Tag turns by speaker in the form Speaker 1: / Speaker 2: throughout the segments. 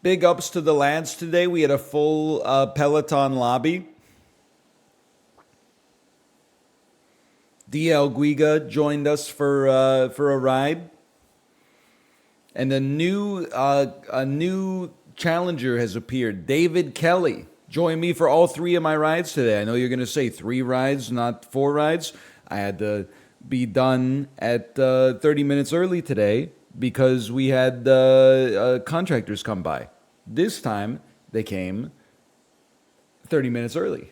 Speaker 1: Big ups to the lads today. We had a full Peloton lobby. DL Guiga joined us for a ride, and a new challenger has appeared. David Kelly joined me for all three of my rides today. I know you're going to say 3 rides, not 4 rides. I had to be done at 30 minutes early today because we had contractors come by. This time they came 30 minutes early,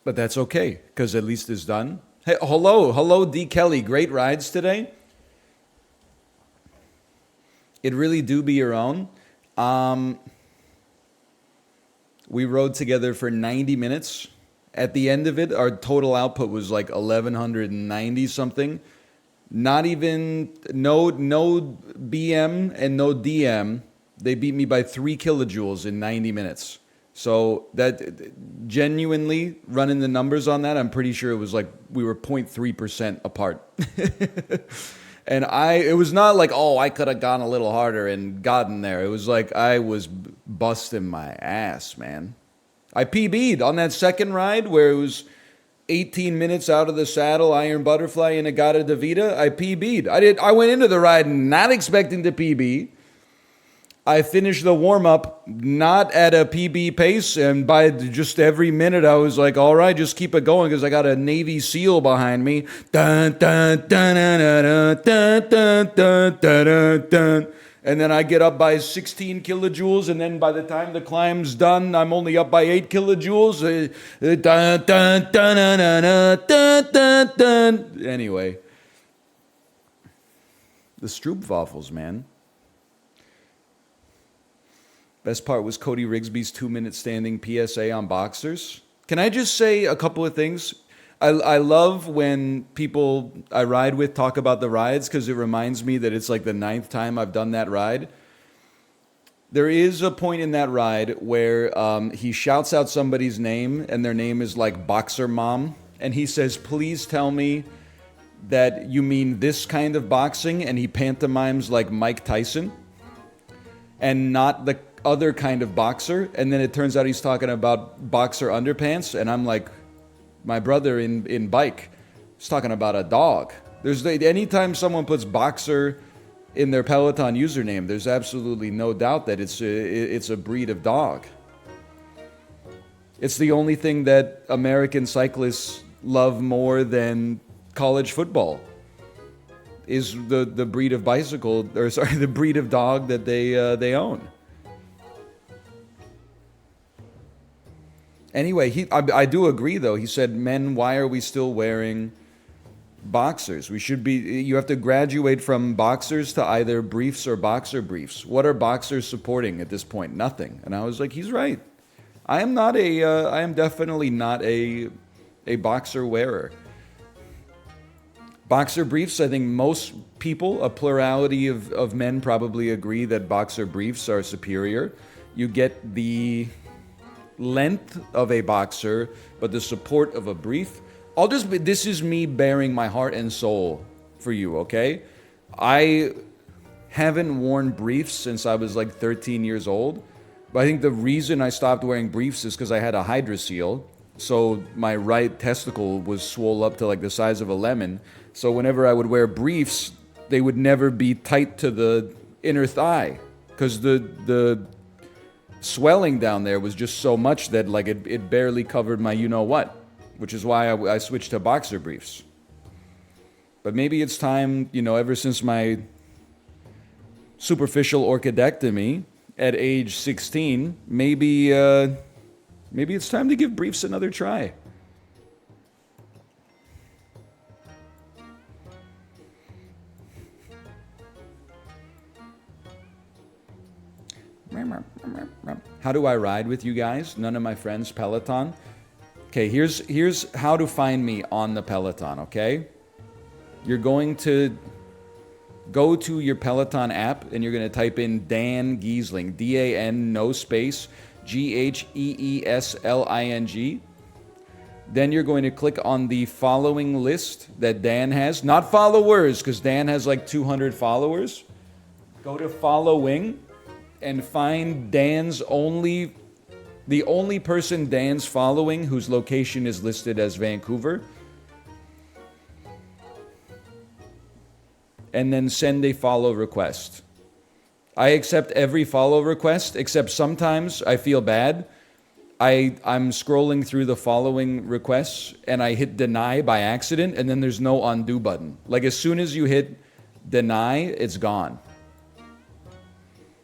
Speaker 1: but that's okay because at least it's done. Hey, hello, D. Kelly. Great rides today. It really do be your own. We rode together for 90 minutes. At the end of it, our total output was like 1,190 something. Not even, no BM and no DM. They beat me by 3 kilojoules in 90 minutes. So that, genuinely, running the numbers on that, I'm pretty sure it was like we were 0.3% apart. And it was not like, oh, I could have gone a little harder and gotten there. It was like I was busting my ass, man. I PB'd on that second ride where it was 18 minutes out of the saddle, Iron Butterfly and Agata Davida. I PB'd. I went into the ride not expecting to PB. I finished the warm-up not at a PB pace, and by just every minute I was like, all right, just keep it going because I got a Navy SEAL behind me. Dun, dun, dun, dun, dun, dun, dun, dun, dun, dun. And then I get up by 16 kilojoules, and then by the time the climb's done, I'm only up by 8 kilojoules. Dun, dun, dun, dun, dun, dun, dun. Anyway, the Stroopwafels, man. Best part was Cody Rigsby's 2-minute standing PSA on boxers. Can I just say a couple of things? I love when people I ride with talk about the rides because it reminds me that it's like the 9th time I've done that ride. There is a point in that ride where he shouts out somebody's name and their name is like Boxer Mom. And he says, please tell me that you mean this kind of boxing. And he pantomimes like Mike Tyson and not the other kind of boxer, and then it turns out he's talking about boxer underpants, and I'm like, my brother in bike is talking about a dog. Anytime someone puts boxer in their Peloton username, there's absolutely no doubt that it's a breed of dog. It's the only thing that American cyclists love more than college football is the breed of the breed of dog that they own. Anyway, I do agree, though. He said, men, why are we still wearing boxers? You have to graduate from boxers to either briefs or boxer briefs. What are boxers supporting at this point? Nothing. And I was like, he's right. I am definitely not a boxer wearer. Boxer briefs, I think most people, a plurality of men probably agree that boxer briefs are superior. You get the length of a boxer, but the support of a brief. This is me bearing my heart and soul for you, okay? I haven't worn briefs since I was like 13 years old, but I think the reason I stopped wearing briefs is because I had a hydrocele, so my right testicle was swole up to like the size of a lemon, so whenever I would wear briefs, they would never be tight to the inner thigh, because the swelling down there was just so much that like it barely covered my you-know-what, which is why I switched to boxer briefs. But maybe it's time, ever since my superficial orchidectomy at age 16, maybe it's time to give briefs another try. How do I ride with you guys? None of my friends Peloton. Okay, here's how to find me on the Peloton, okay? You're going to go to your Peloton app and you're going to type in Dan Giesling, D-A-N, no space, G-H-E-E-S-L-I-N-G. Then you're going to click on the following list that Dan has. Not followers, because Dan has like 200 followers. Go to following. and find the only person Dan's following whose location is listed as Vancouver, and then send a follow request. I accept every follow request, except sometimes I feel bad. I'm scrolling through the following requests and I hit deny by accident, and then there's no undo button. Like as soon as you hit deny, it's gone.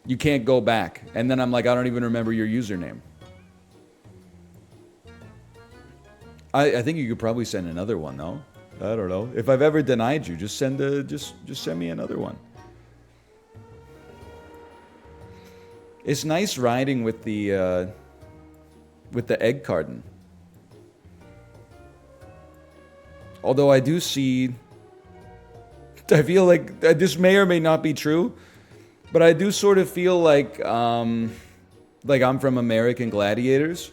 Speaker 1: You can't go back. And then I'm like, I don't even remember your username. I think you could probably send another one though. I don't know. If I've ever denied you, just send me another one. It's nice riding with the egg carton. Although I do see, I feel like this may or may not be true, but I do sort of feel like I'm from American Gladiators,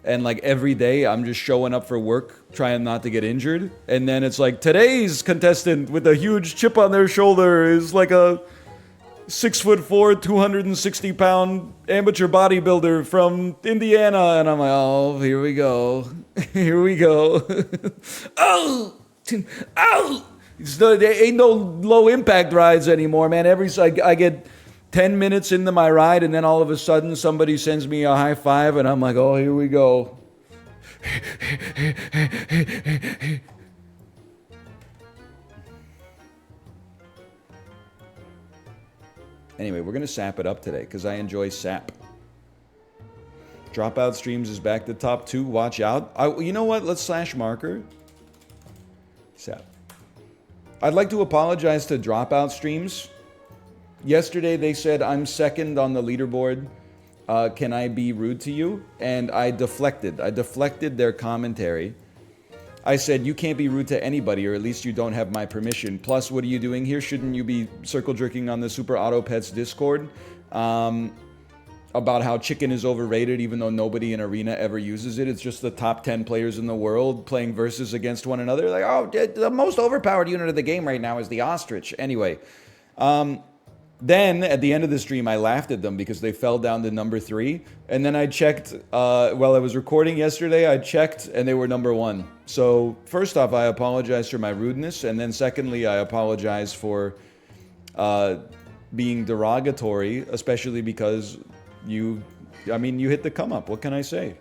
Speaker 1: and like every day I'm just showing up for work, trying not to get injured, and then it's like today's contestant with a huge chip on their shoulder is like a 6'4", 260-pound amateur bodybuilder from Indiana, and I'm like, oh, here we go, here we go. Oh, there ain't no low impact rides anymore, man. I get 10 minutes into my ride, and then all of a sudden somebody sends me a high five, and I'm like, oh, here we go. Anyway, we're going to sap it up today because I enjoy sap. Dropout Streams is back to top 2. Watch out. You know what? Let's slash marker. Sap. I'd like to apologize to Dropout Streams. Yesterday they said I'm second on the leaderboard. Can I be rude to you? And I deflected. I deflected their commentary. I said, you can't be rude to anybody, or at least you don't have my permission. Plus, what are you doing here? Shouldn't you be circle jerking on the Super Auto Pets Discord about how chicken is overrated, even though nobody in Arena ever uses it? It's just the top 10 players in the world playing versus against one another. Like, oh, the most overpowered unit of the game right now is the ostrich. Anyway, then at the end of the stream, I laughed at them because they fell down to number 3. And then I checked, while I was recording yesterday, I checked and they were number 1. So first off, I apologize for my rudeness. And then secondly, I apologize for being derogatory, especially because you hit the come up. What can I say?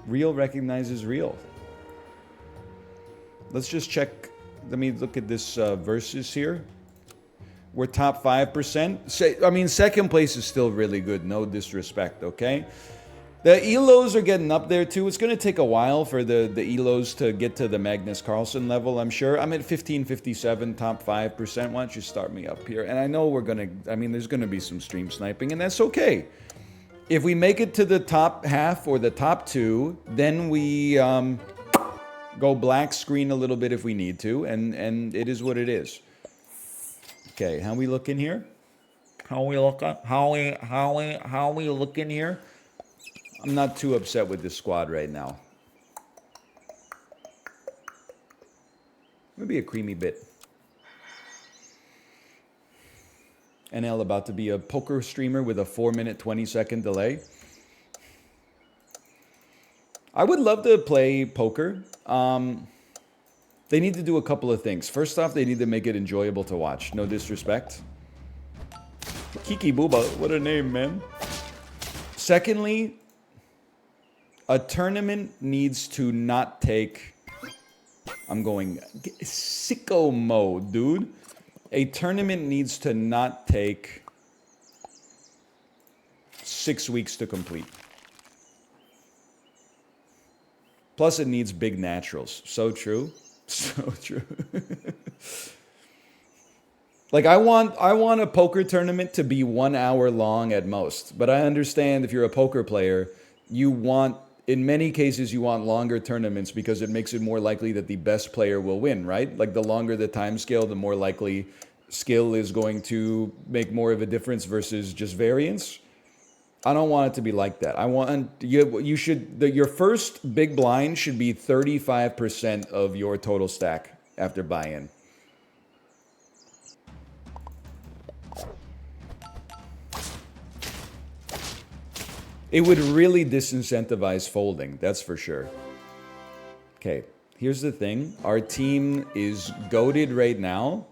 Speaker 1: Real recognizes real. Let's just check. Let me look at this versus here. We're top 5%. Second place is still really good. No disrespect, okay? The ELOs are getting up there too. It's going to take a while for the ELOs to get to the Magnus Carlsen level, I'm sure. I'm at 1557, top 5%. Why don't you start me up here? And I know there's going to be some stream sniping, and that's okay. If we make it to the top half or the top 2, then we go black screen a little bit if we need to, and it is what it is. Okay, how we looking here? How we looking here? I'm not too upset with this squad right now. Maybe a creamy bit. NL about to be a poker streamer with a 4-minute, 20-second delay. I would love to play poker. They need to do a couple of things. First off, they need to make it enjoyable to watch. No disrespect. Kiki Booba, what a name, man. Secondly, a tournament needs to not take... I'm going sicko mode, dude. A tournament needs to not take 6 weeks to complete. Plus, it needs big naturals. So true. So true. Like, I want a poker tournament to be 1 hour long at most. But I understand if you're a poker player, in many cases, you want longer tournaments because it makes it more likely that the best player will win, right? Like, the longer the time scale, the more likely skill is going to make more of a difference versus just variance. I don't want it to be like that. I want your first big blind should be 35% of your total stack after buy-in. It would really disincentivize folding, that's for sure. Okay, here's the thing. Our team is goated right now,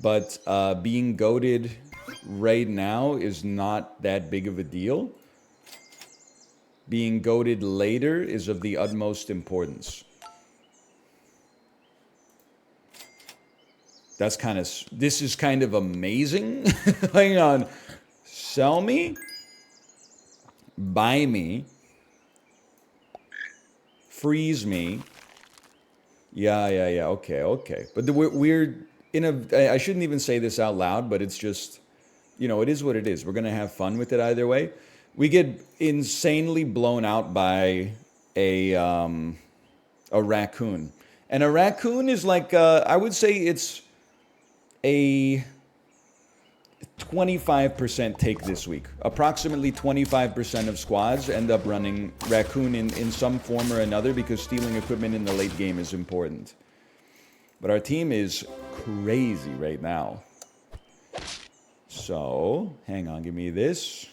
Speaker 1: but being goated right now is not that big of a deal. Being goated later is of the utmost importance. That's kind of, this is kind of amazing. Hang on. Sell me. Buy me. Freeze me. Yeah. Okay. But we're in a, I shouldn't even say this out loud, but it's just, you know, it is what it is. We're going to have fun with it either way. We get insanely blown out by a raccoon. And a raccoon is like, I would say it's a 25% take this week. Approximately 25% of squads end up running raccoon in some form or another because stealing equipment in the late game is important. But our team is crazy right now. So, hang on, give me this.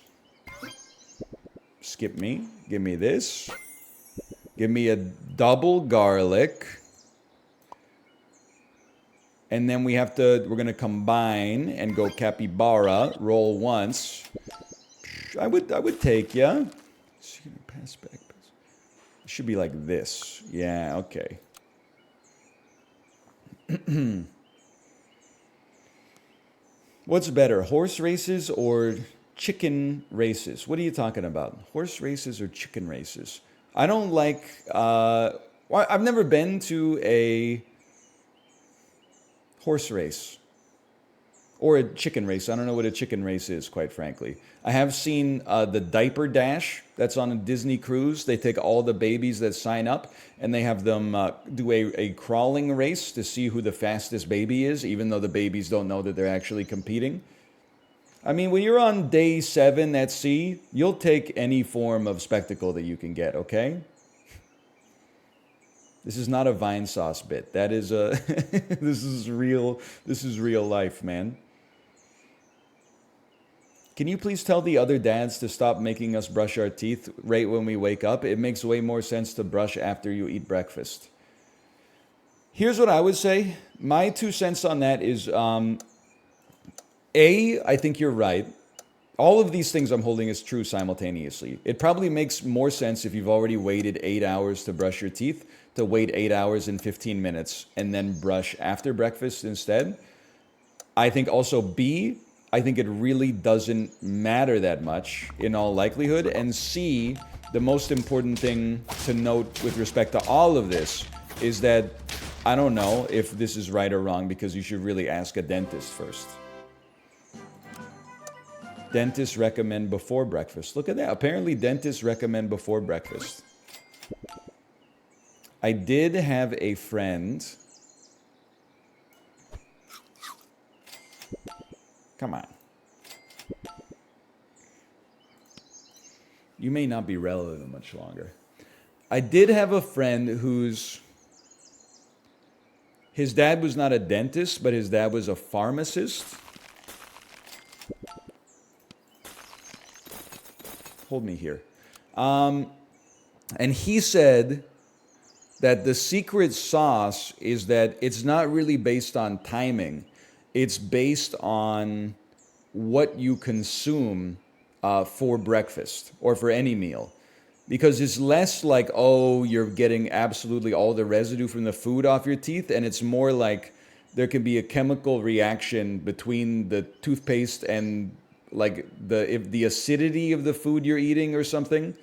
Speaker 1: Skip me. Give me this. Give me a double garlic. And then we're going to combine and go capybara, roll once. I would take, yeah. Pass back. It should be like this. Yeah, okay. What's better, horse races or chicken races? What are you talking about? Horse races or chicken races? I don't like, I've never been to a horse race or a chicken race. I don't know what a chicken race is, quite frankly. I have seen the diaper dash that's on a Disney cruise. They take all the babies that sign up and they have them do a crawling race to see who the fastest baby is, even though the babies don't know that they're actually competing. I mean, when you're on day 7 at sea, you'll take any form of spectacle that you can get, okay? This is not a Vine sauce bit. That is a this is real life, man. Can you please tell the other dads to stop making us brush our teeth right when we wake up? It makes way more sense to brush after you eat breakfast. Here's what I would say. My 2 cents on that is I think you're right. All of these things I'm holding is true simultaneously. It probably makes more sense if you've already waited 8 hours to brush your teeth to wait 8 hours and 15 minutes and then brush after breakfast instead. I think also B, I think it really doesn't matter that much in all likelihood. And C, the most important thing to note with respect to all of this is that I don't know if this is right or wrong because you should really ask a dentist first. Dentists recommend before breakfast. Look at that. Apparently dentists recommend before breakfast. I did have a friend. Come on. You may not be relevant much longer. I did have a friend his dad was not a dentist, but his dad was a pharmacist. Hold me here. And he said that the secret sauce is that it's not really based on timing. It's based on what you consume for breakfast or for any meal. Because it's less like, oh, you're getting absolutely all the residue from the food off your teeth, and it's more like there can be a chemical reaction between the toothpaste and like the acidity of the food you're eating or something.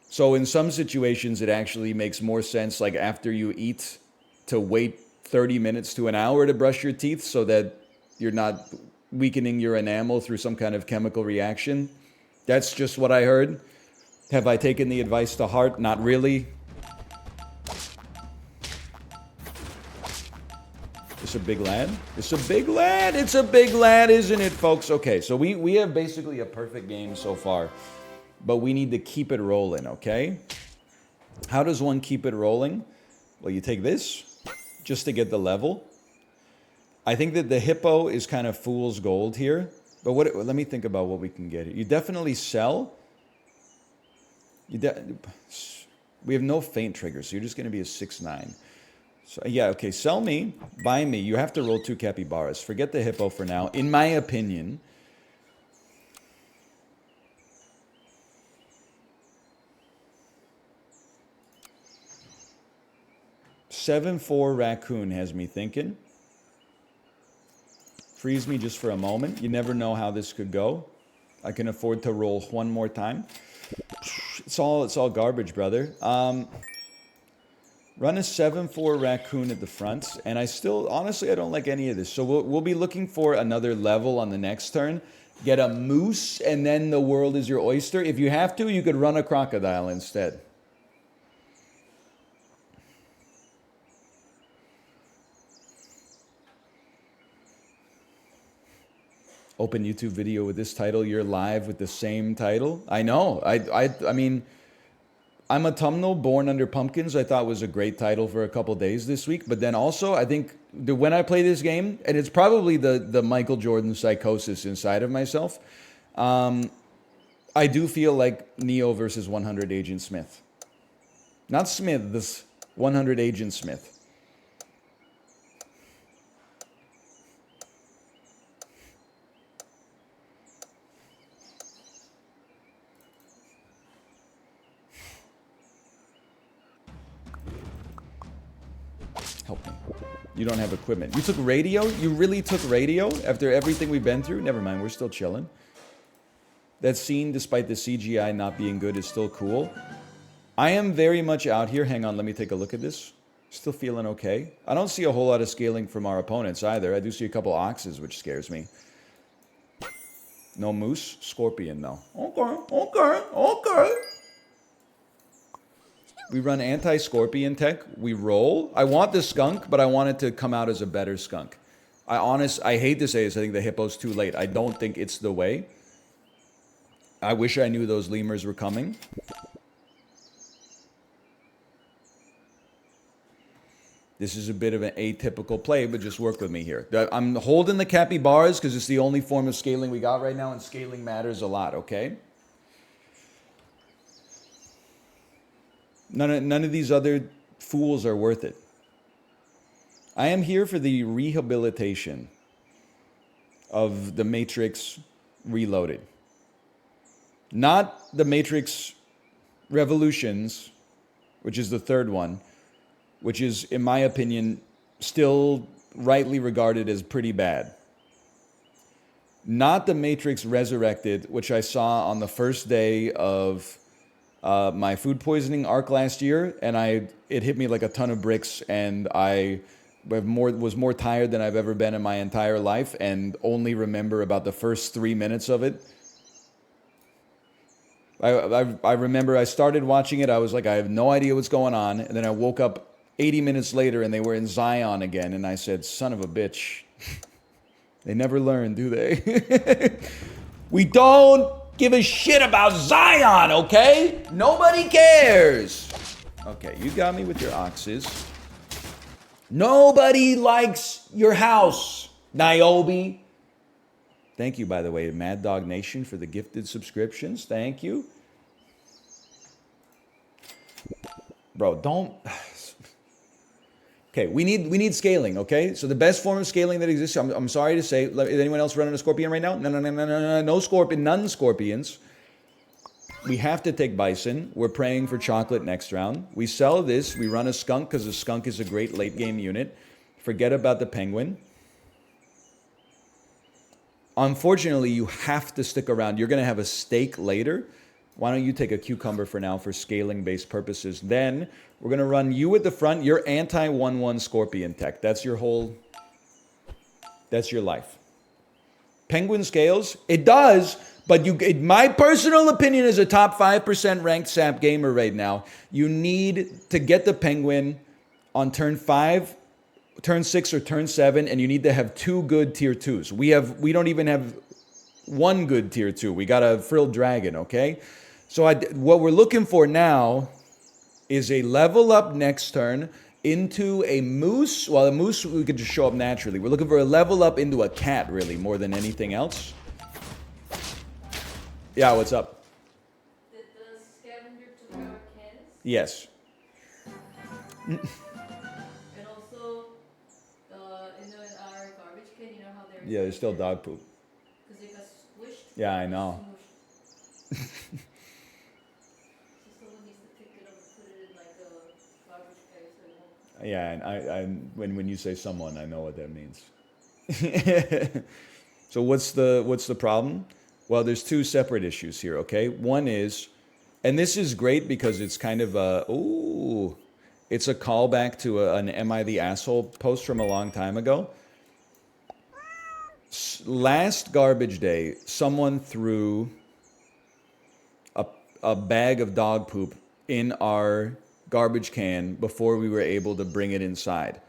Speaker 1: So in some situations, it actually makes more sense, like after you eat, to wait 30 minutes to an hour to brush your teeth so that you're not weakening your enamel through some kind of chemical reaction. That's just what I heard. Have I taken the advice to heart? Not really. It's a big lad. It's a big lad. It's a big lad, isn't it, folks? Okay, so we have basically a perfect game so far. But we need to keep it rolling, okay? How does one keep it rolling? Well, you take this just to get the level. I think that the hippo is kind of fool's gold here But what? Let me think about what we can get. You definitely sell. We have no feint triggers, so you're just going to be a 6-9. So yeah, okay, sell me, buy me. You have to roll 2 capybaras. Forget the hippo for now, in my opinion. $7-4 raccoon has me thinking. Freeze me just for a moment. You never know how this could go. I can afford to roll one more time. It's all garbage, brother. Run a 7-4 raccoon at the front, and I still, honestly, I don't like any of this. So we'll be looking for another level on the next turn. Get a moose, and then the world is your oyster. If you have to, you could run a crocodile instead. Open YouTube video with this title. You're live with the same title. I know. I mean, I'm Autumnal, Born Under Pumpkins. I thought was a great title for a couple days this week. But then also, I think when I play this game, and it's probably the Michael Jordan psychosis inside of myself, I do feel like Neo versus 100 Agent Smith. Not Smith, this 100 Agent Smith. Help me. You don't have equipment. You took radio? You really took radio after everything we've been through? Never mind, we're still chilling. That scene, despite the CGI not being good, is still cool. I am very much out here. Hang on, let me take a look at this. Still feeling okay. I don't see a whole lot of scaling from our opponents either. I do see a couple oxes, which scares me. No moose. Scorpion, though. Okay. We run anti-scorpion tech. We roll. I want the skunk, but I want it to come out as a better skunk. I hate to say this. I think the hippo's too late. I don't think it's the way. I wish I knew those lemurs were coming. This is a bit of an atypical play, but just work with me here. I'm holding the capybaras because it's the only form of scaling we got right now, and scaling matters a lot, okay? None of these other fools are worth it. I am here for the rehabilitation of the Matrix Reloaded. Not the Matrix Revolutions, which is the third one, which is, in my opinion, still rightly regarded as pretty bad. Not the Matrix Resurrected, which I saw on the first day of my food poisoning arc last year, and it hit me like a ton of bricks, and I was more tired than I've ever been in my entire life, and only remember about the first 3 minutes of it. I remember I started watching it, I was like, I have no idea what's going on, and then I woke up 80 minutes later, and they were in Zion again, and I said, son of a bitch. They never learn, do they? We don't give a shit about Zion, okay? Nobody cares. Okay, you got me with your oxes. Nobody likes your house, Niobe. Thank you, by the way, Mad Dog Nation, for the gifted subscriptions. Thank you. Bro, don't... Okay, we need scaling, okay? So the best form of scaling that exists, I'm sorry to say, is anyone else running a scorpion right now? No scorpion, none scorpions. We have to take bison. We're praying for chocolate next round. We sell this, we run a skunk because a skunk is a great late game unit. Forget about the penguin. Unfortunately, you have to stick around. You're gonna have a steak later. Why don't you take a cucumber for now for scaling-based purposes? Then we're going to run you at the front. You're anti-1-1 scorpion tech. That's your life. Penguin scales? It does, but my personal opinion is a top 5% ranked SAP gamer right now. You need to get the penguin on turn 5, turn 6, or turn 7, and you need to have 2 good tier 2s. We don't even have 1 good tier 2. We got a frilled dragon, okay? So what we're looking for now is a level up next turn into a moose. Well, a moose we could just show up naturally. We're looking for a level up into a cat, really, more than anything else. Yeah, what's up?
Speaker 2: Did the scavenger took our cans?
Speaker 1: Yes.
Speaker 2: And also, in our garbage can, you know how they're
Speaker 1: Yeah, there's still
Speaker 2: recycled?
Speaker 1: dog poop.
Speaker 2: Because it got squished
Speaker 1: Yeah, I
Speaker 2: or
Speaker 1: know.
Speaker 2: smooshed. So someone needs to pick it up and put it in like a garbage bag so it won't.
Speaker 1: Yeah, and when you say someone, I know what that means. So what's the problem? Well, there's two separate issues here, okay? One is, and this is great because it's kind of it's a callback to an "Am I the Asshole" post from a long time ago. Last garbage day, someone threw a, a bag of dog poop in our garbage can before we were able to bring it inside.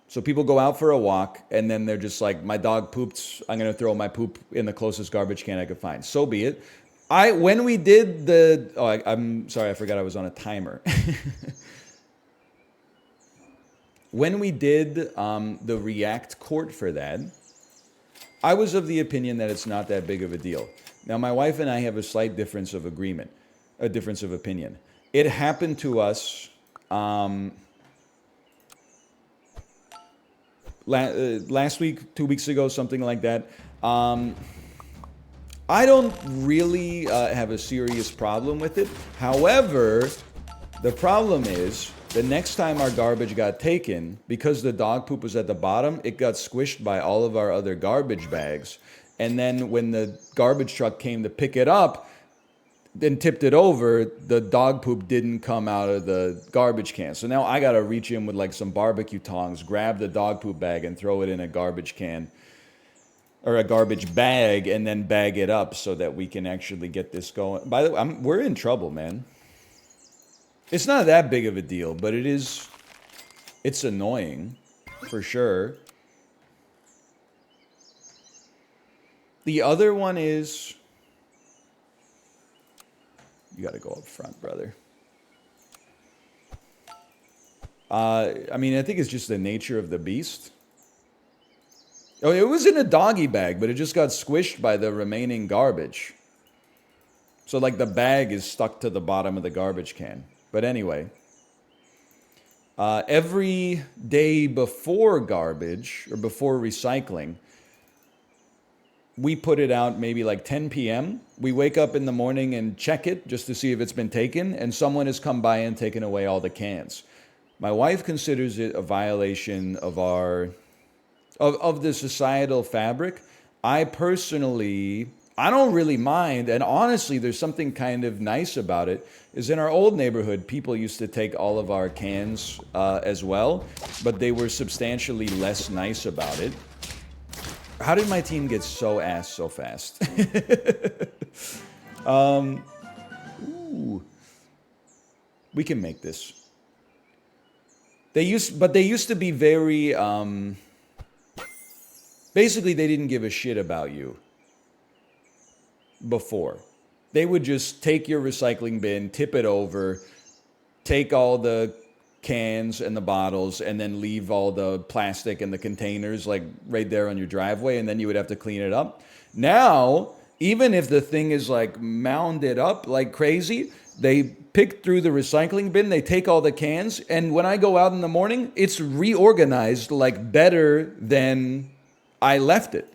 Speaker 1: So people go out for a walk and then they're just like, my dog pooped. I'm going to throw my poop in the closest garbage can I could find. So be it. When we did I'm sorry, I forgot I was on a timer. When we did the React court for that, I was of the opinion that it's not that big of a deal. Now, my wife and I have a slight difference of agreement, a difference of opinion. It happened to us last week, 2 weeks ago, something like that. I don't really have a serious problem with it. However, the problem is the next time our garbage got taken, because the dog poop was at the bottom, it got squished by all of our other garbage bags. And then when the garbage truck came to pick it up, then tipped it over, the dog poop didn't come out of the garbage can. So now I gotta reach in with like some barbecue tongs, grab the dog poop bag and throw it in a garbage can or a garbage bag and then bag it up so that we can actually get this going. By the way, we're in trouble, man. It's not that big of a deal, but it's annoying for sure. The other one is, you got to go up front, brother. I mean, I think it's just the nature of the beast. Oh, it was in a doggy bag, but it just got squished by the remaining garbage. So, like, the bag is stuck to the bottom of the garbage can. But anyway, every day before garbage or before recycling, we put it out maybe like 10 p.m. We wake up in the morning and check it just to see if it's been taken, and someone has come by and taken away all the cans. My wife considers it a violation of of the societal fabric. I personally, I don't really mind, and honestly, there's something kind of nice about it. Is in our old neighborhood, people used to take all of our cans as well, but they were substantially less nice about it. How did my team get so ass so fast? Ooh, we can make this. They used to be very. Basically, they didn't give a shit about you before. They would just take your recycling bin, tip it over, take all the cans and the bottles, and then leave all the plastic and the containers like right there on your driveway, and then you would have to clean it up. Now, even if the thing is like mounded up like crazy, they pick through the recycling bin, they take all the cans, and when I go out in the morning, it's reorganized like better than I left it.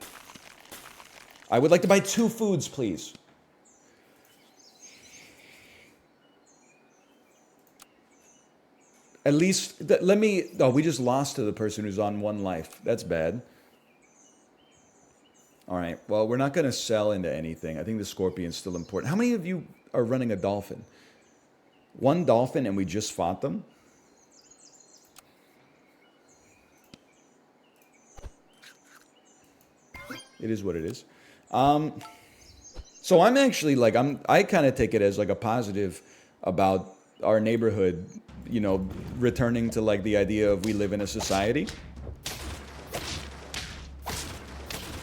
Speaker 1: I would like to buy 2 foods, please. At least, let me. Oh, we just lost to the person who's on 1 life. That's bad. All right. Well, we're not going to sell into anything. I think the scorpion's still important. How many of you are running a dolphin? 1 dolphin and we just fought them? It is what it is. So I'm actually like, I kind of take it as like a positive about our neighborhood, returning to like the idea of we live in a society.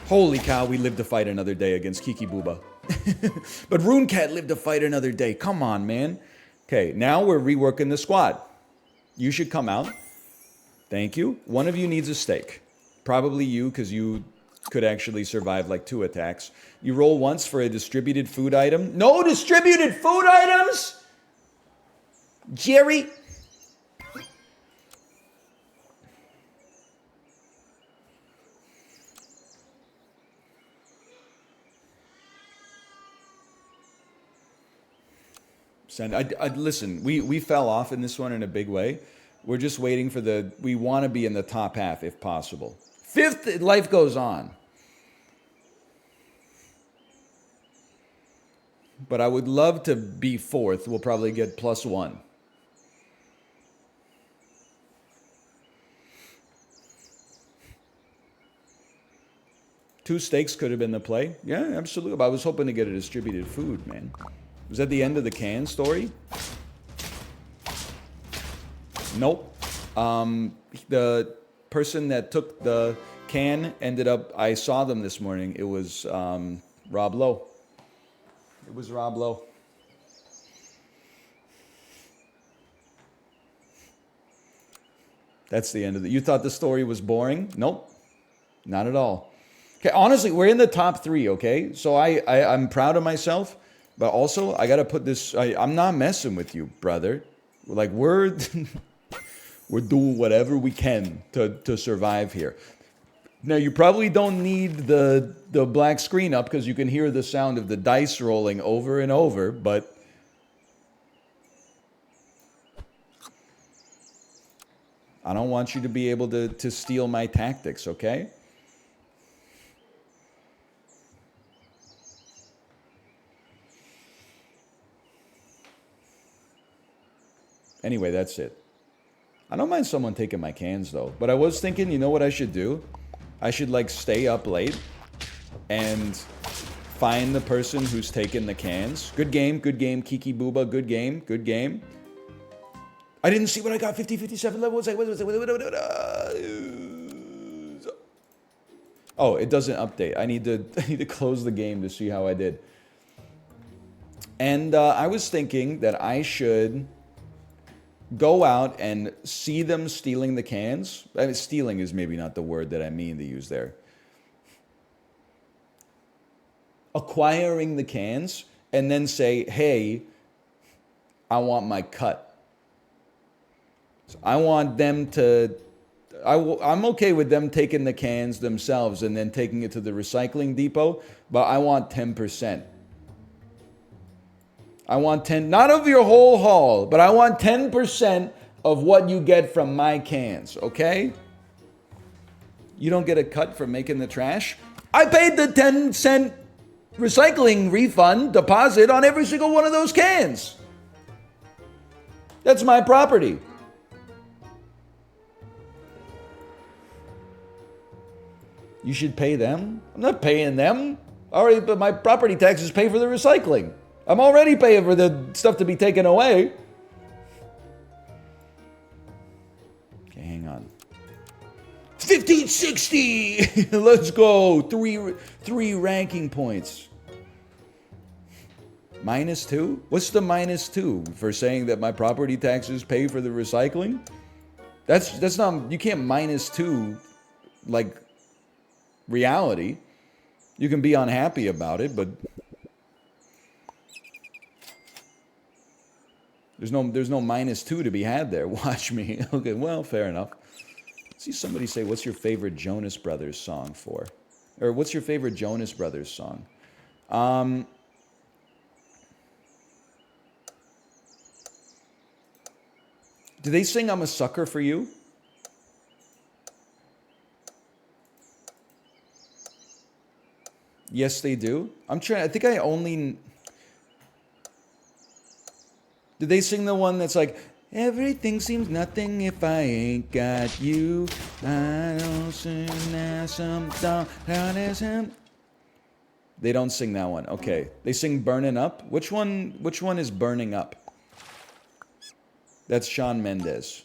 Speaker 1: Holy cow, we live to fight another day against Kiki Booba. But RuneCat lived to fight another day. Come on, man. Okay, now we're reworking the squad. You should come out. Thank you. One of you needs a steak. Probably you, because you could actually survive like 2 attacks. You roll once for a distributed food item. No distributed food items? Jerry? Listen, we fell off in this one in a big way. We're just waiting for we want to be in the top half if possible. 5th, life goes on. But I would love to be 4th. We'll probably get +1. Two steaks could have been the play. Yeah, absolutely. But I was hoping to get a distributed food, man. Was that the end of the can story? Nope. The person that took the can ended up, I saw them this morning. It was Rob Lowe. It was Rob Lowe. That's the end of it. You thought the story was boring? Nope. Not at all. Okay, honestly, we're in the top 3, okay? So I'm proud of myself, but also I got to put this, I'm not messing with you, brother. Like, we're doing whatever we can to survive here. Now, you probably don't need the black screen up because you can hear the sound of the dice rolling over and over, but I don't want you to be able to steal my tactics, okay? Anyway, that's it. I don't mind someone taking my cans, though. But I was thinking, you know what I should do? I should, like, stay up late and find the person who's taking the cans. Good game, Kiki Booba, good game, good game. I didn't see what I got, 50, 57 level. Oh, it doesn't update. I need to close the game to see how I did. And I was thinking that I should go out and see them stealing the cans. I mean, stealing is maybe not the word that I mean to use there. Acquiring the cans and then say, hey, I want my cut. So I want them to, I'm okay with them taking the cans themselves and then taking it to the recycling depot, but I want 10%. I want 10, not of your whole haul, but I want 10% of what you get from my cans, okay? You don't get a cut for making the trash. I paid the 10-cent recycling refund deposit on every single one of those cans. That's my property. You should pay them. I'm not paying them. Already, but my property taxes pay for the recycling. I'm already paying for the stuff to be taken away. Okay, hang on. 1560! Let's go. Three ranking points. -2? What's the -2? For saying that my property taxes pay for the recycling? That's not, you can't -2 like reality. You can be unhappy about it, but there's no -2 to be had there. Watch me. Okay, well, fair enough. See somebody say, what's your favorite Jonas Brothers song for? Or what's your favorite Jonas Brothers song? Do they sing I'm a Sucker for You? Yes, they do. I think I only... Did they sing the one that's like, everything seems nothing if I ain't got you. I don't sing that some. They don't sing that one. Okay. They sing Burning Up. Which one is Burning Up? That's Shawn Mendes.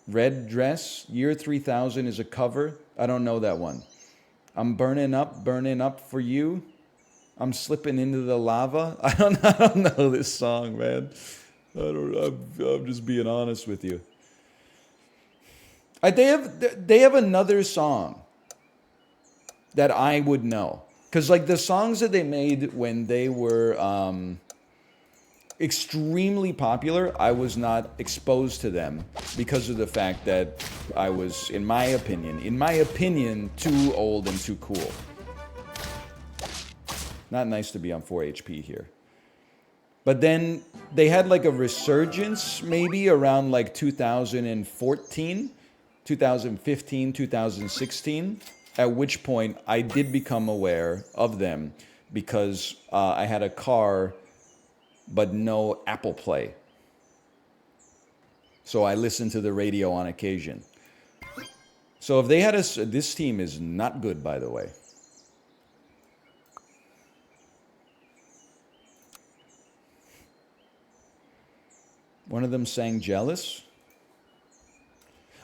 Speaker 1: Red Dress, Year 3000 is a cover. I don't know that one. I'm burning up for you. I'm slipping into the lava. I don't know this song, man. I'm just being honest with you. They have another song that I would know. Because, like, the songs that they made when they were extremely popular, I was not exposed to them because of the fact that I was, in my opinion, too old and too cool. Not nice to be on 4 HP here. But then they had like a resurgence maybe around like 2014, 2015, 2016, at which point I did become aware of them because I had a car but no Apple Play. So I listened to the radio on occasion. So if they had this team is not good, by the way. One of them sang Jealous.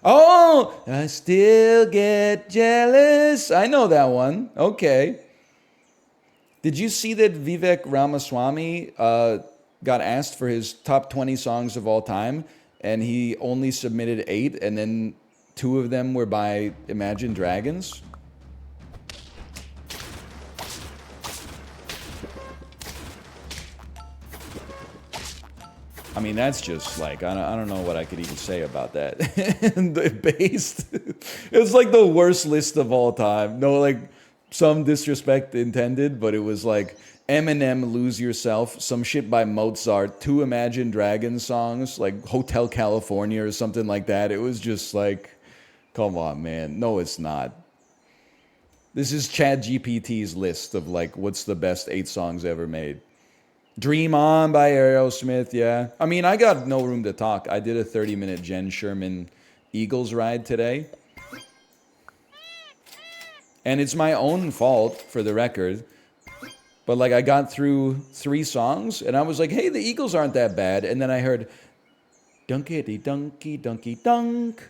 Speaker 1: Oh, I still get jealous. I know that one. Okay. Did you see that Vivek Ramaswamy got asked for his top 20 songs of all time, and he only submitted 8, and then 2 of them were by Imagine Dragons? I mean, that's just like, I don't know what I could even say about that. It's like the worst list of all time. No, like, some disrespect intended, but it was like Eminem, Lose Yourself, some shit by Mozart, 2 Imagine Dragons songs, like Hotel California or something like that. It was just like, come on, man. No, it's not. This is Chad GPT's list of like, what's the best 8 songs ever made. Dream On by Aerosmith, yeah. I mean, I got no room to talk. I did a 30-minute Jen Sherman Eagles ride today. And it's my own fault, for the record. But, like, I got through 3 songs, and I was like, hey, the Eagles aren't that bad. And then I heard, dunkity dunky dunky dunk.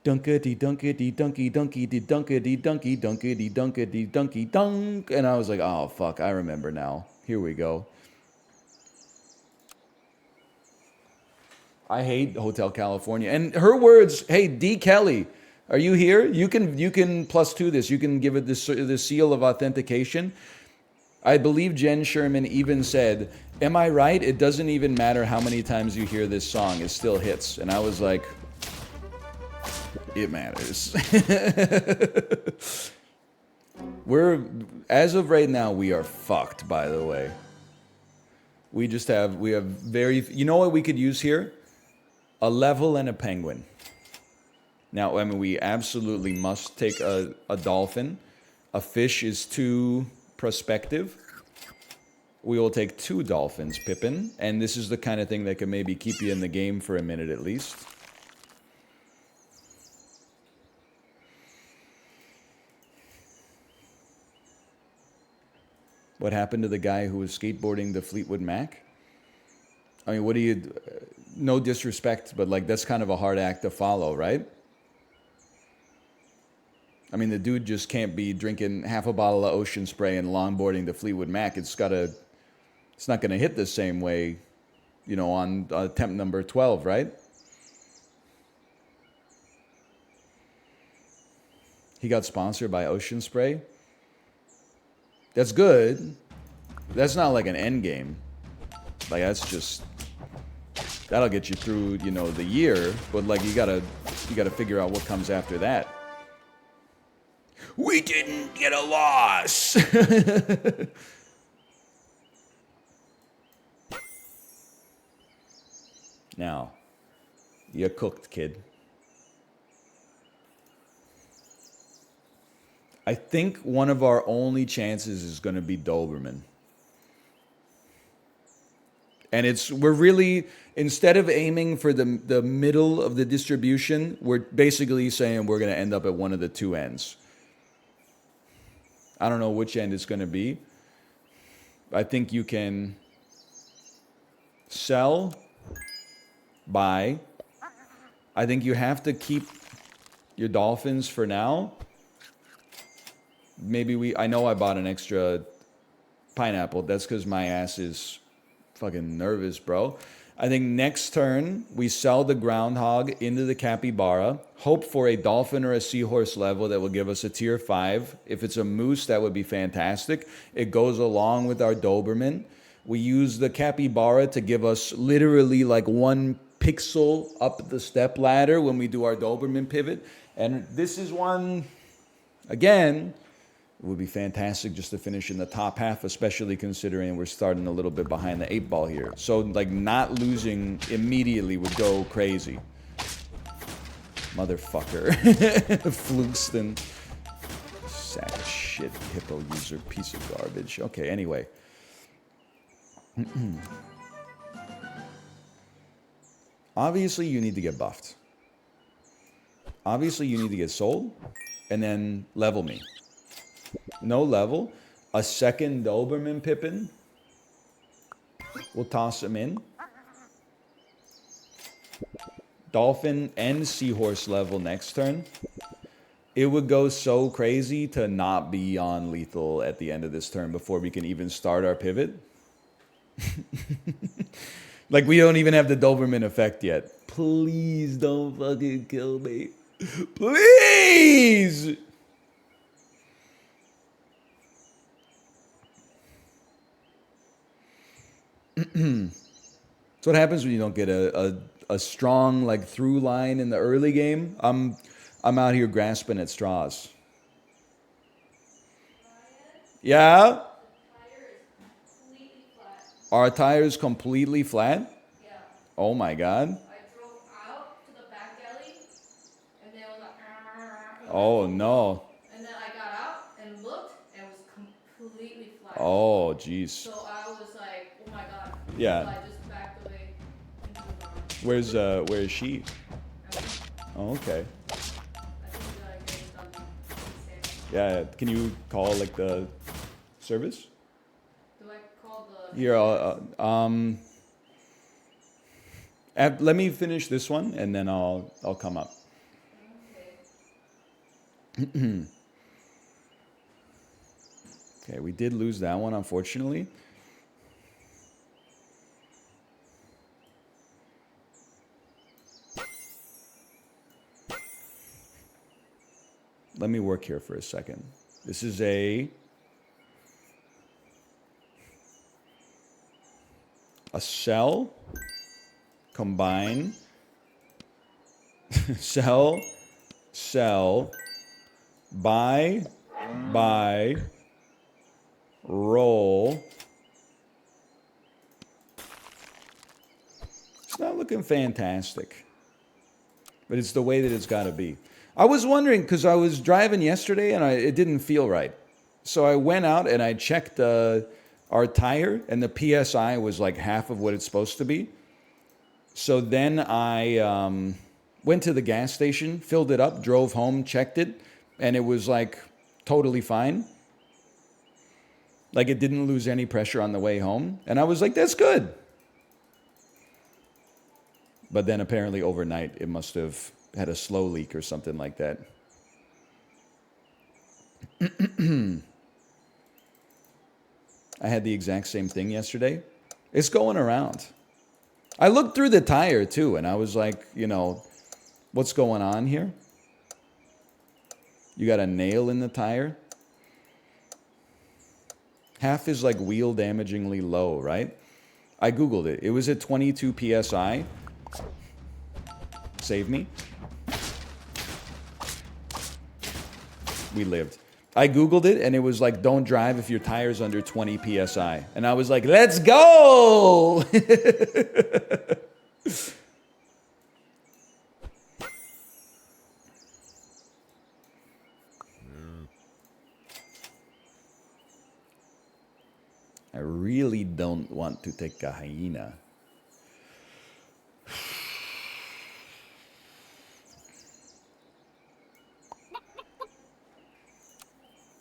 Speaker 1: Dunkity dunkity dunky dunky dunkity dunky dunkity dunkity dunky dunk. And I was like, oh, fuck, I remember now. Here we go. I hate Hotel California. And her words, hey, D. Kelly, are you here? You can +2 this. You can give it the seal of authentication. I believe Jen Sherman even said, am I right? It doesn't even matter how many times you hear this song. It still hits. And I was like, it matters. As of right now, we are fucked, by the way. We have very, you know what we could use here? A level and a penguin. Now, I mean, we absolutely must take a dolphin. A fish is too prospective. We will take 2 dolphins, Pippin. And this is the kind of thing that can maybe keep you in the game for a minute at least. What happened to the guy who was skateboarding the Fleetwood Mac? I mean, what do you... No disrespect, but like that's kind of a hard act to follow, right? I mean, the dude just can't be drinking half a bottle of Ocean Spray and longboarding the Fleetwood Mac. It's not going to hit the same way, you know, on attempt number 12, right? He got sponsored by Ocean Spray. That's good. That's not like an end game. Like that's just... That'll get you through, you know, the year, but like you gotta figure out what comes after that. We didn't get a loss. Now, you cooked, kid. I think one of our only chances is going to be Doberman. And we're really, instead of aiming for the middle of the distribution, we're basically saying we're going to end up at one of the 2 ends. I don't know which end it's going to be. I think you can sell, buy. I think you have to keep your dolphins for now. Maybe I know I bought an extra pineapple. That's because my ass is fucking nervous, bro. I think next turn we sell the groundhog into the capybara. Hope for a dolphin or a seahorse level that will give us a tier 5. If it's a moose, that would be fantastic. It goes along with our Doberman. We use the capybara to give us literally like 1 pixel up the step ladder when we do our Doberman pivot. And this is one, again, it would be fantastic just to finish in the top half, especially considering we're starting a little bit behind the 8 ball here. So, like, not losing immediately would go crazy. Motherfucker. Flugston. Sack of shit, hippo user, piece of garbage. Okay, anyway. Obviously, you need to get buffed. Obviously, you need to get sold and then level me. No level. A second Doberman Pippin. We'll toss him in. Dolphin and seahorse level next turn. It would go so crazy to not be on lethal at the end of this turn before we can even start our pivot. Like, we don't even have the Doberman effect yet. Please don't fucking kill me. Please! That's what happens when you don't get a strong, like, through line in the early game. I'm out here grasping at straws. Yeah? Our tire is completely flat?
Speaker 2: Yeah.
Speaker 1: Oh my god.
Speaker 2: I drove out to the back alley, and then it was like,
Speaker 1: Oh no.
Speaker 2: and then I got out and looked, and it was completely flat.
Speaker 1: Oh jeez.
Speaker 2: So I was like, oh my god.
Speaker 1: Yeah.
Speaker 2: So I just backed away into the barn.
Speaker 1: Where is she? Oh, okay.
Speaker 2: I think that I get it done.
Speaker 1: Yeah, can you call like the service?
Speaker 2: Do I call the...
Speaker 1: Here, let me finish this one and then I'll come up.
Speaker 2: Okay.
Speaker 1: Okay, we did lose that one, unfortunately. Let me work here for a second. This is a sell, combine, sell, buy, roll. It's not looking fantastic, but it's the way that it's got to be. I was wondering, because I was driving yesterday and it didn't feel right. So I went out and I checked our tire, and the PSI was like half of what it's supposed to be. So then I went to the gas station, filled it up, drove home, checked it, and it was like totally fine. Like, it didn't lose any pressure on the way home. And I was like, that's good. But then apparently overnight it must have had a slow leak or something like that. I had the exact same thing yesterday. It's going around. I looked through the tire too, and I was like, you know, what's going on here? You got a nail in the tire? Half is like wheel damagingly low, right? I Googled it. It was at 22 PSI. Save me. We lived. I Googled it, and it was like, don't drive if your tire's under 20 PSI. And I was like, let's go! I really don't want to take a hyena.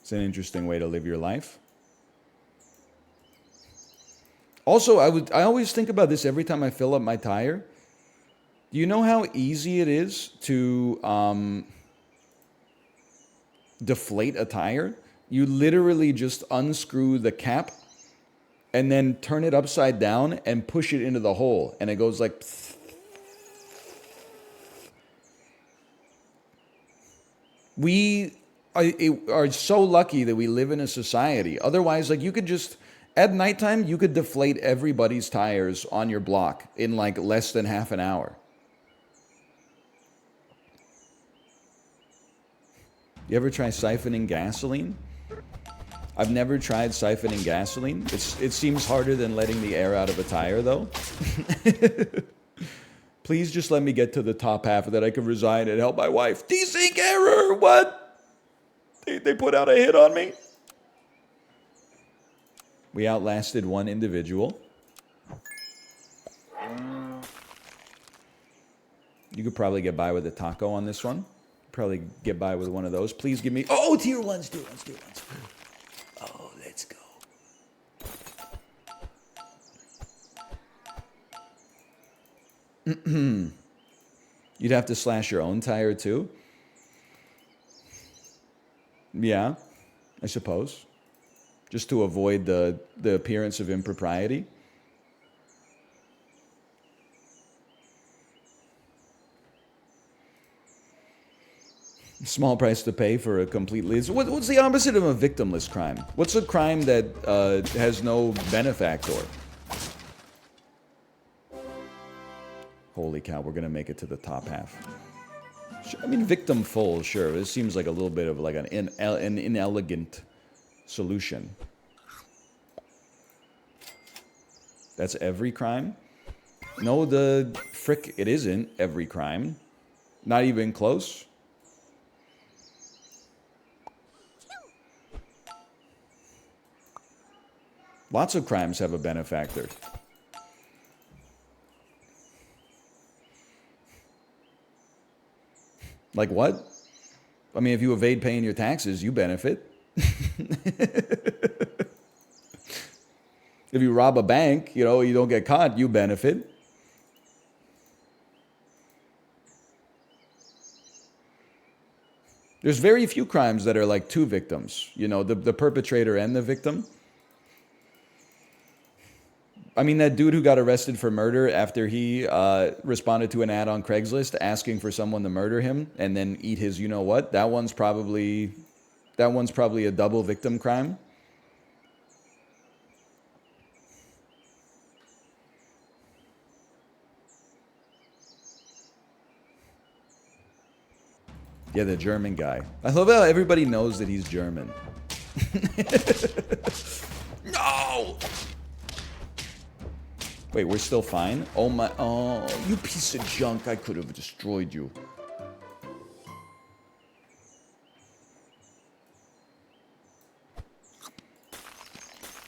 Speaker 1: It's an interesting way to live your life. Also, I always think about this every time I fill up my tire. Do you know how easy it is to deflate a tire? You literally just unscrew the cap and then turn it upside down and push it into the hole, and it goes like. We are so lucky that we live in a society. Otherwise, like, you could just, at nighttime, you could deflate everybody's tires on your block in like less than half an hour. You ever try siphoning gasoline? I've never tried siphoning gasoline. It seems harder than letting the air out of a tire, though. Please just let me get to the top half that I can resign and help my wife. Desync error! What? They put out a hit on me? We outlasted one individual. You could probably get by with a taco on this one. Probably get by with one of those. Please give me... Oh, tier ones, tier ones, tier ones. Oh, let's go. You'd have to slash your own tire too? Yeah, I suppose. Just to avoid the appearance of impropriety. Small price to pay for a completely... What's the opposite of a victimless crime? What's a crime that has no benefactor? Holy cow, we're going to make it to the top half. I mean, victim full, sure. This seems like a little bit of like an inelegant solution. That's every crime? No, the frick, it isn't every crime. Not even close. Lots of crimes have a benefactor. Like what? I mean, if you evade paying your taxes, you benefit. If you rob a bank, you don't get caught, you benefit. There's very few crimes that are like two victims, the perpetrator and the victim. I mean, that dude who got arrested for murder after he responded to an ad on Craigslist asking for someone to murder him and then eat his you-know-what, that one's probably a double victim crime. Yeah, the German guy. I love how everybody knows that he's German. No! Wait, we're still fine? Oh my, oh, you piece of junk, I could have destroyed you.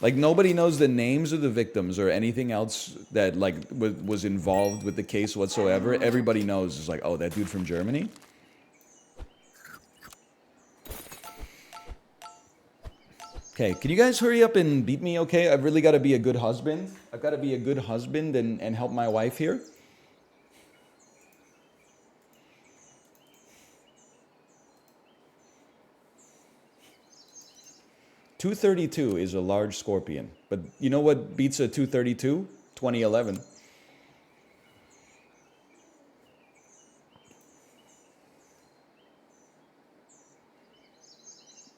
Speaker 1: Like, nobody knows the names of the victims or anything else that, like, was involved with the case whatsoever. Everybody knows, it's like, oh, that dude from Germany? Okay, can you guys hurry up and beat me, okay? I've really got to be a good husband. I've got to be a good husband and help my wife here. $232 is a large scorpion. But you know what beats a 232? 2011.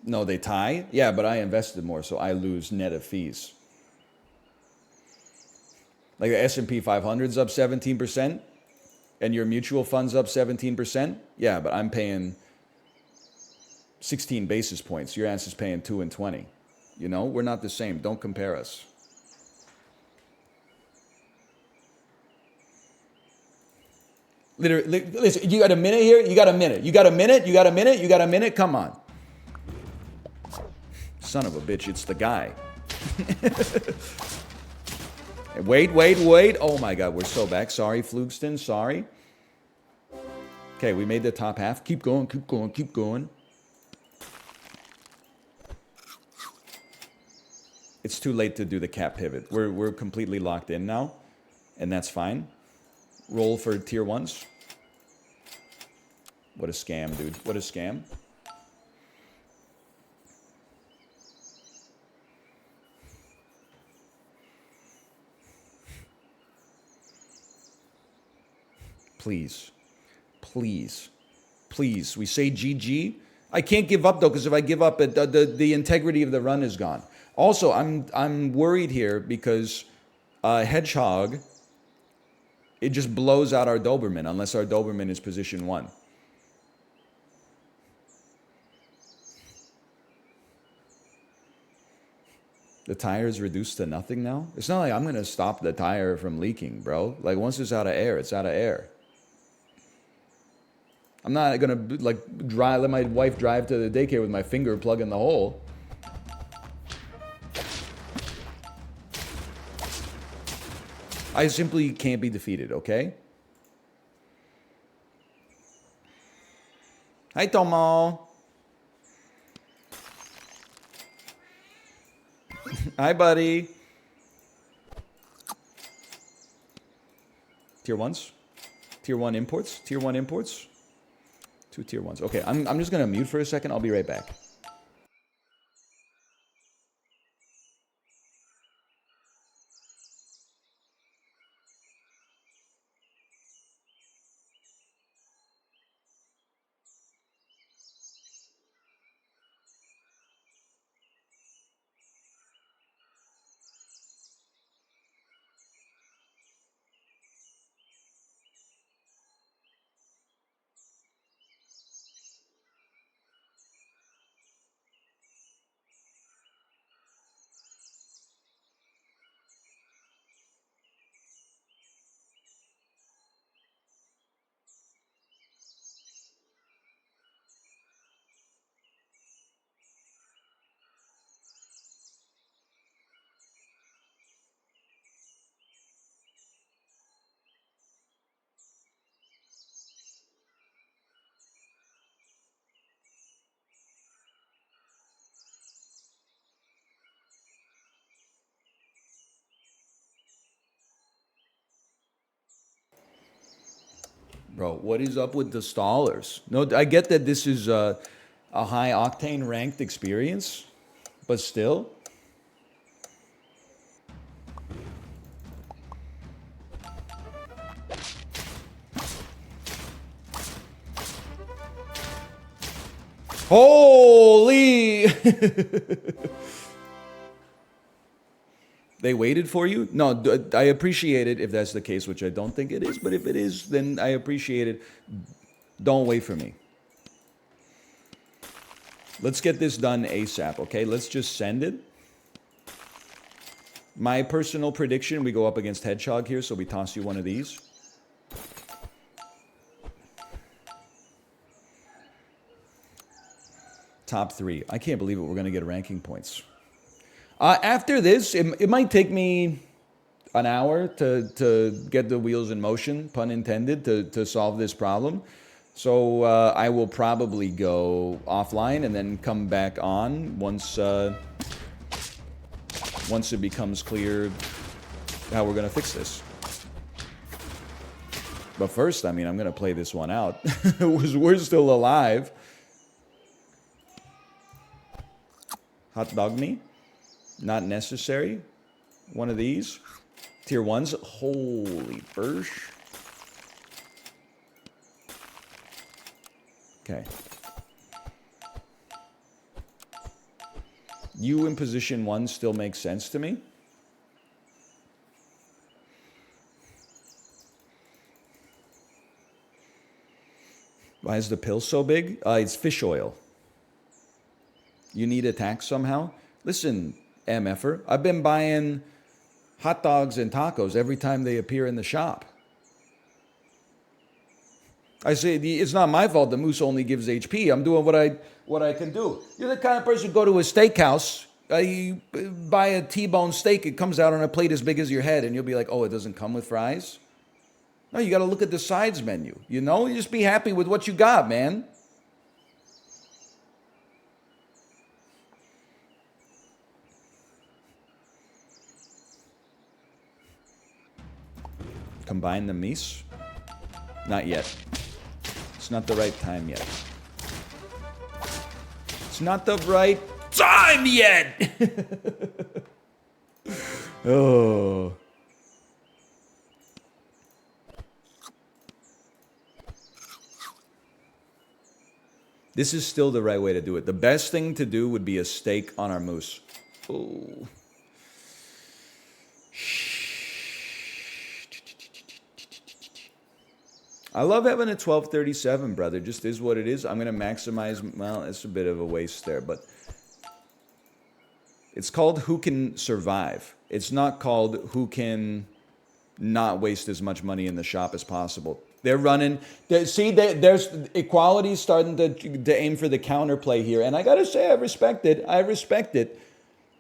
Speaker 1: No, they tie? Yeah, but I invested more, so I lose net of fees. Like the S&P 500's up 17%, and your mutual fund's up 17%? Yeah, but I'm paying 16 basis points. Your ass is paying 2 and 20. We're not the same. Don't compare us. Literally, listen, you got a minute here? You got a minute. You got a minute? You got a minute? You got a minute? Come on. Son of a bitch, it's the guy. Wait. Oh my God, we're so back. Sorry, Flugston, sorry. Okay, we made the top half. Keep going, keep going, keep going. It's too late to do the cap pivot. We're completely locked in now, and that's fine. Roll for tier ones. What a scam, dude. What a scam. Please. Please. Please. We say GG. I can't give up though, because if I give up, the integrity of the run is gone. Also, I'm worried here because Hedgehog, it just blows out our Doberman unless our Doberman is position 1. The tire is reduced to nothing now? It's not like I'm going to stop the tire from leaking, bro. Like, once it's out of air, it's out of air. I'm not going to, like, let my wife drive to the daycare with my finger plug in the hole. I simply can't be defeated, okay? Hi, Tomo. Hi, buddy. Tier 1s? Tier 1 imports? Tier 1 imports? 2 tier 1s. Okay, I'm just going to mute for a second. I'll be right back. Bro, what is up with the stallers? No, I get that this is a high octane ranked experience, but still. Holy! They waited for you? No, I appreciate it if that's the case, which I don't think it is, but if it is, then I appreciate it. Don't wait for me. Let's get this done ASAP, okay? Let's just send it. My personal prediction, we go up against Hedgehog here, so we toss you one of these. Top 3. I can't believe it. We're going to get ranking points. After this, it might take me an hour to get the wheels in motion, pun intended, to solve this problem. So I will probably go offline and then come back on once it becomes clear how we're going to fix this. But first, I mean, I'm going to play this one out. We're still alive. Hot dog me? Not necessary. One of these. Tier 1s. Holy bursh. Okay. You in position 1 still makes sense to me. Why is the pill so big? It's fish oil. You need attack somehow? Listen, MFer, I've been buying hot dogs and tacos every time they appear in the shop. I say, it's not my fault the moose only gives HP. I'm doing what I can do. You're the kind of person who go to a steakhouse, you buy a T-bone steak, it comes out on a plate as big as your head, and you'll be like, oh, it doesn't come with fries? No, you got to look at the sides menu. You know, you just be happy with what you got, man. Combine the meats? Not yet. It's not the right time yet. It's not the right time yet! Oh. This is still the right way to do it. The best thing to do would be a stake on our moose. Oh. I love having a 1237, brother. Just is what it is. I'm going to maximize. Well, it's a bit of a waste there, but it's called who can survive. It's not called who can not waste as much money in the shop as possible. They're running. There's equality starting to aim for the counterplay here, and I gotta say, I respect it. I respect it.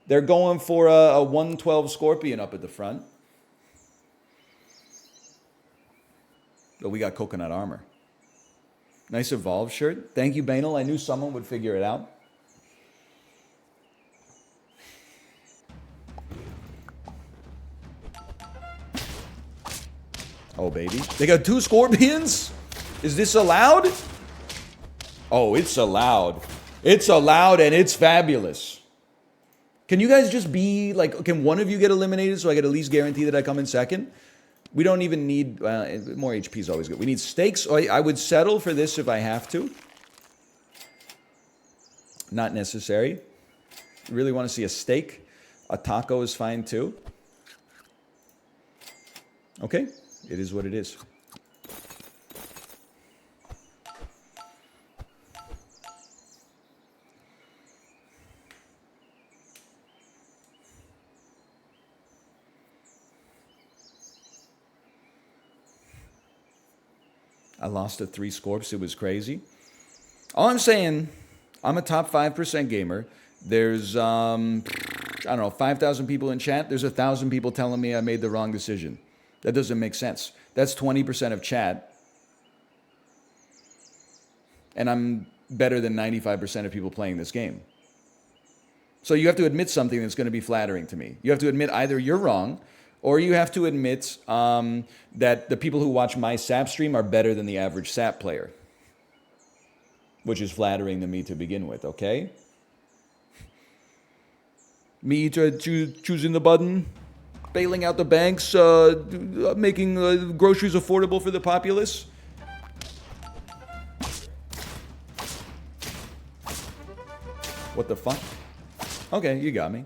Speaker 1: They're going for a 112 Scorpion up at the front. But we got coconut armor. Nice Evolve shirt. Thank you, Banal. I knew someone would figure it out. Oh, baby. They got 2 Scorpions? Is this allowed? Oh, it's allowed. It's allowed and it's fabulous. Can you guys just be like, can one of you get eliminated so I get at least guarantee that I come in second? We don't even need, more HP is always good. We need stakes. I would settle for this if I have to. Not necessary. Really want to see a steak. A taco is fine too. Okay, it is what it is. I lost to 3 Scorps. It was crazy. All I'm saying, I'm a top 5% gamer. There's, I don't know, 5,000 people in chat. There's 1,000 people telling me I made the wrong decision. That doesn't make sense. That's 20% of chat. And I'm better than 95% of people playing this game. So you have to admit something that's going to be flattering to me. You have to admit either you're wrong, or you have to admit that the people who watch my SAP stream are better than the average SAP player. Which is flattering to me to begin with, okay? Me choosing the button, bailing out the banks, making groceries affordable for the populace. What the fuck? Okay, you got me.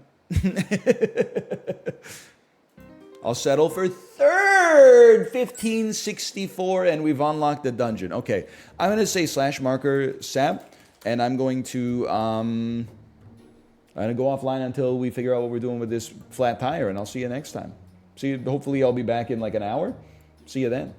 Speaker 1: I'll settle for third, 1564, and we've unlocked the dungeon. Okay, I'm going to say /marker sap, and I'm going to go offline until we figure out what we're doing with this flat tire, and I'll see you next time. Hopefully I'll be back in like an hour. See you then.